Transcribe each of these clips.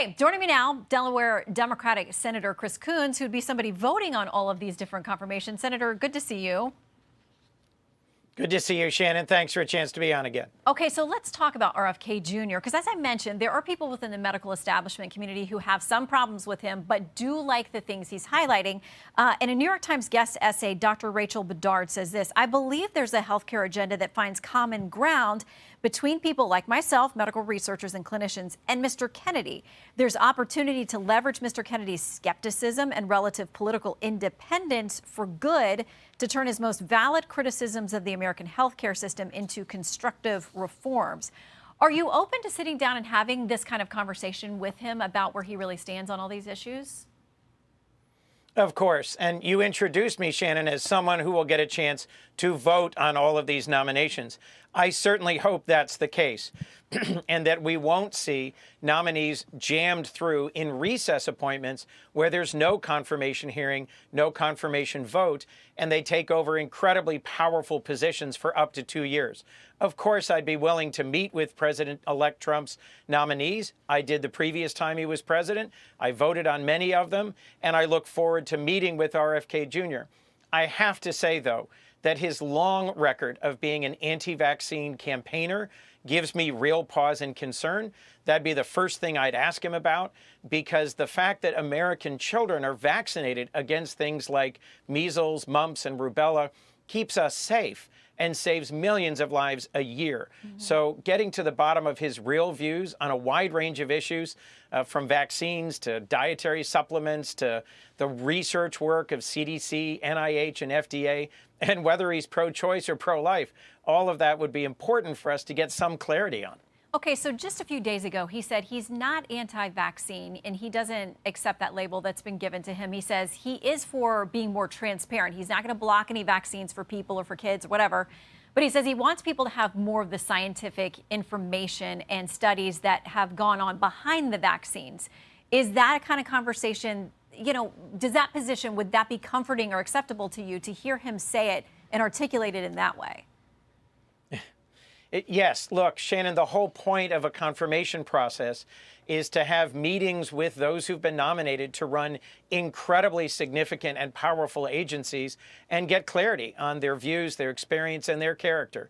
Hey, joining me now, Delaware Democratic Senator Chris Coons, who'd be somebody voting on all of these different confirmations. Senator, good to see you. Good to see you, Shannon. Thanks for a chance to be on again. Okay, so let's talk about RFK Jr., because as I mentioned, there are people within the medical establishment community who have some problems with him, but do like the things he's highlighting. In a New York Times guest essay, Dr. Rachel Bedard says this: I believe there's a healthcare agenda that finds common ground between people like myself, medical researchers and clinicians, and Mr. Kennedy. There's opportunity to leverage Mr. Kennedy's skepticism and relative political independence for good to turn his most valid criticisms of the American healthcare system into constructive reforms. Are you open to sitting down and having this kind of conversation with him about where he really stands on all these issues? Of course. And you introduced me, Shannon, as someone who will get a chance to vote on all of these nominations. I certainly hope that's the case and that we won't see nominees jammed through in recess appointments where there's no confirmation hearing, no confirmation vote, and they take over incredibly powerful positions for up to 2 years. Of course, I'd be willing to meet with President-elect Trump's nominees. I did the previous time he was president. I voted on many of them, and I look forward to meeting with RFK Jr. I have to say, though, that his long record of being an anti-vaccine campaigner gives me real pause and concern. That'd be the first thing I'd ask him about, because the fact that American children are vaccinated against things like measles, mumps, and rubella keeps us safe and saves millions of lives a year. So getting to the bottom of his real views on a wide range of issues, from vaccines to dietary supplements to the research work of CDC, NIH, and FDA, and whether he's pro-choice or pro-life, all of that would be important for us to get some clarity on. Okay, so just a few days ago, he said he's not anti-vaccine and he doesn't accept that label that's been given to him. He says he is for being more transparent. He's not going to block any vaccines for people or for kids or whatever. But he says he wants people to have more of the scientific information and studies that have gone on behind the vaccines. Is that a kind of conversation, you know, does that position, would that be comforting or acceptable to you to hear him say it and articulate it in that way? Yes. Look, Shannon, the whole point of a confirmation process is to have meetings with those who've been nominated to run incredibly significant and powerful agencies and get clarity on their views, their experience, and their character.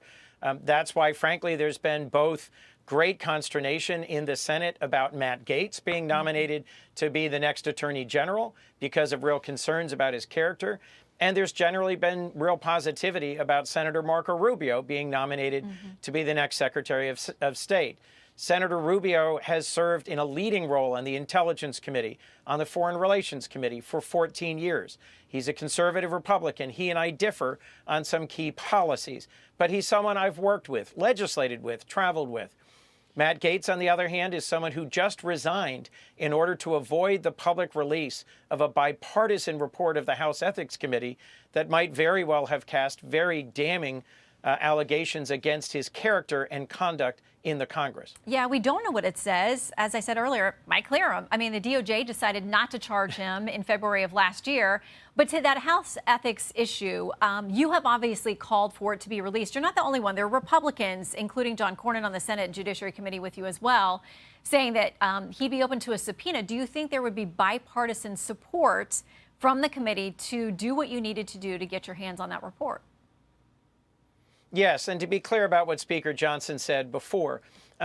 That's why, frankly, there's been both great consternation in the Senate about Matt Gaetz being nominated to be the next Attorney General because of real concerns about his character. And there's generally been real positivity about Senator Marco Rubio being nominated to be the next Secretary of State. Senator Rubio has served in a leading role on the Intelligence Committee, on the Foreign Relations Committee for 14 years. He's a conservative Republican. He and I differ on some key policies, but he's someone I've worked with, legislated with, traveled with. Matt Gaetz, on the other hand, is someone who just resigned in order to avoid the public release of a bipartisan report of the House Ethics Committee that might very well have cast very damning allegations against his character and conduct in the Congress. Yeah, we don't know what it says. As I said earlier, it might clear him. I mean, the DOJ decided not to charge him in February of last year. But to that House ethics issue, you have obviously called for it to be released. You're not the only one. There are Republicans, including John Cornyn on the Senate Judiciary Committee with you as well, saying that he'd be open to a subpoena. Do you think there would be bipartisan support from the committee to do what you needed to do to get your hands on that report? Yes, and to be clear about what Speaker Johnson said before,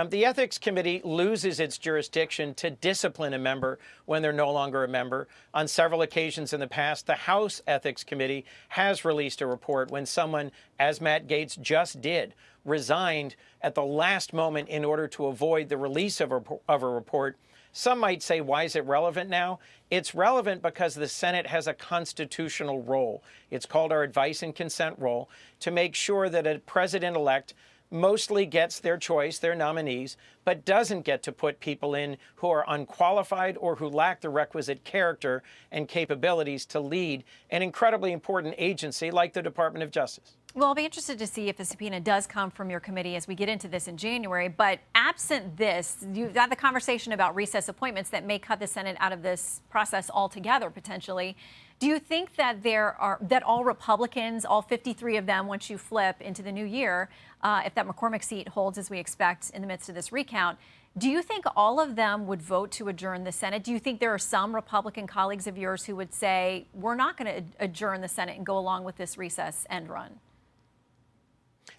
the Ethics Committee loses its jurisdiction to discipline a member when they're no longer a member. On several occasions in the past, the House Ethics Committee has released a report when someone, as Matt Gaetz just did, resigned at the last moment in order to avoid the release of a report. Some might say, why is it relevant now? It's relevant because the Senate has a constitutional role. It's called our advice and consent role, to make sure that a president-elect mostly gets their choice, their nominees, but doesn't get to put people in who are unqualified or who lack the requisite character and capabilities to lead an incredibly important agency like the Department of Justice. Well, I'll be interested to see if the subpoena does come from your committee as we get into this in January. But absent this, you've had the conversation about recess appointments that may cut the Senate out of this process altogether, potentially. Do you think that that all Republicans, all 53 of them, once you flip into the new year, if that McCormick seat holds as we expect in the midst of this recount, Do you think all of them would vote to adjourn the Senate? Do you think there are some Republican colleagues of yours who would say, we're not going to adjourn the Senate and go along with this recess end run?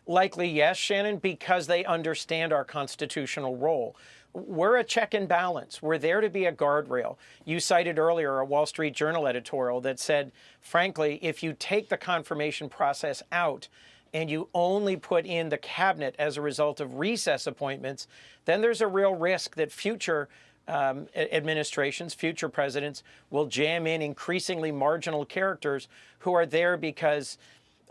Likely, yes, Shannon, because they understand our constitutional role. We're a check and balance. We're there to be a guardrail. You cited earlier a Wall Street Journal editorial that said, frankly, if you take the confirmation process out and you only put in the cabinet as a result of recess appointments, then there's a real risk that future administrations, future presidents will jam in increasingly marginal characters who are there because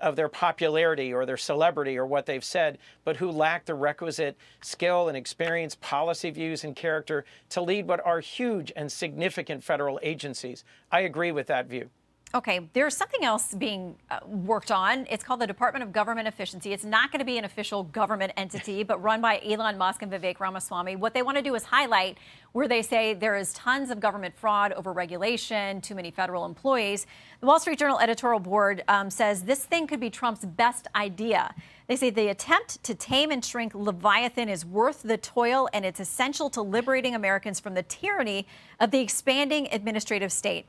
of their popularity or their celebrity or what they've said, but who lack the requisite skill and experience, policy views, and character to lead what are huge and significant federal agencies. I agree with that view. Okay, there's something else being worked on. It's called the Department of Government Efficiency. It's not going to be an official government entity, but run by Elon Musk and Vivek Ramaswamy. What they want to do is highlight where they say there is tons of government fraud, overregulation, too many federal employees. The Wall Street Journal editorial board says this thing could be Trump's best idea. They say the attempt to tame and shrink Leviathan is worth the toil, and it's essential to liberating Americans from the tyranny of the expanding administrative state.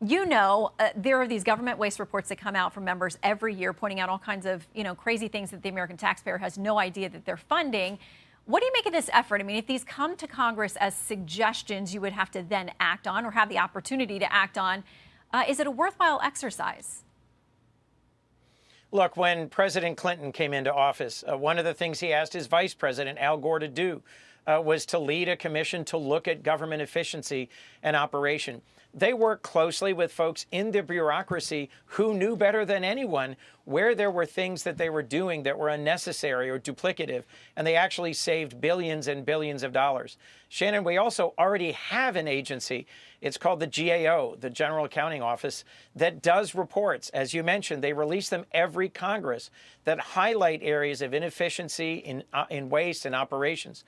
You know, there are these government waste reports that come out from members every year pointing out all kinds of, crazy things that the American taxpayer has no idea that they're funding. What do you make of this effort? I mean, if these come to Congress as suggestions you would have to then act on or have the opportunity to act on, is it a worthwhile exercise? Look, when President Clinton came into office, one of the things he asked his vice president, Al Gore, to do was to lead a commission to look at government efficiency and operation. They worked closely with folks in the bureaucracy who knew better than anyone where there were things that they were doing that were unnecessary or duplicative, and they actually saved billions and billions of dollars. Shannon, we also already have an agency. It's called the GAO, the General Accounting Office, that does reports. As you mentioned, they release them every Congress that highlight areas of inefficiency in waste and operations.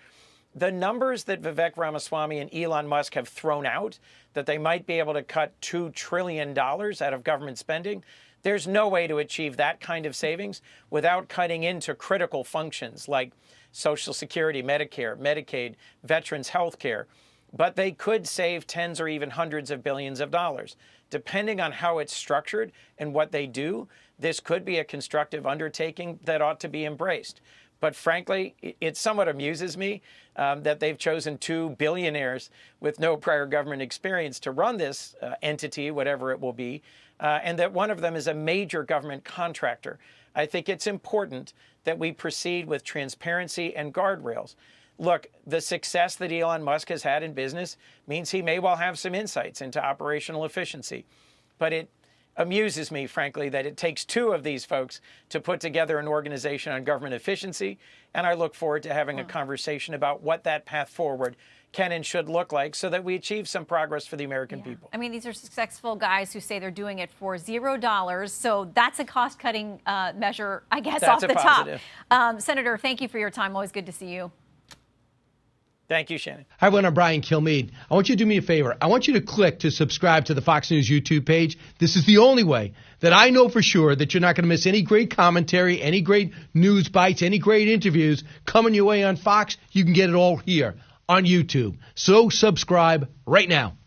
The numbers that Vivek Ramaswamy and Elon Musk have thrown out, that they might be able to cut $2 trillion out of government spending, there's no way to achieve that kind of savings without cutting into critical functions like Social Security, Medicare, Medicaid, veterans' health care. But they could save tens or even hundreds of billions of dollars. Depending on how it's structured and what they do, this could be a constructive undertaking that ought to be embraced. But frankly, it somewhat amuses me that they've chosen two billionaires with no prior government experience to run this entity, whatever it will be, and that one of them is a major government contractor. I think it's important that we proceed with transparency and guardrails. Look, the success that Elon Musk has had in business means he may well have some insights into operational efficiency. But it amuses me, frankly, that it takes two of these folks to put together an organization on government efficiency. And I look forward to having a conversation about what that path forward can and should look like so that we achieve some progress for the American people. I mean, these are successful guys who say they're doing it for $0. So that's a cost-cutting measure, I guess, That's off the positive. top. Senator, thank you for your time. Always good to see you. Thank you, Shannon. Hi, everyone. I'm Brian Kilmeade. I want you to do me a favor. I want you to click to subscribe to the Fox News YouTube page. This is the only way that I know for sure that you're not going to miss any great commentary, any great news bites, any great interviews coming your way on Fox. You can get it all here on YouTube. So subscribe right now.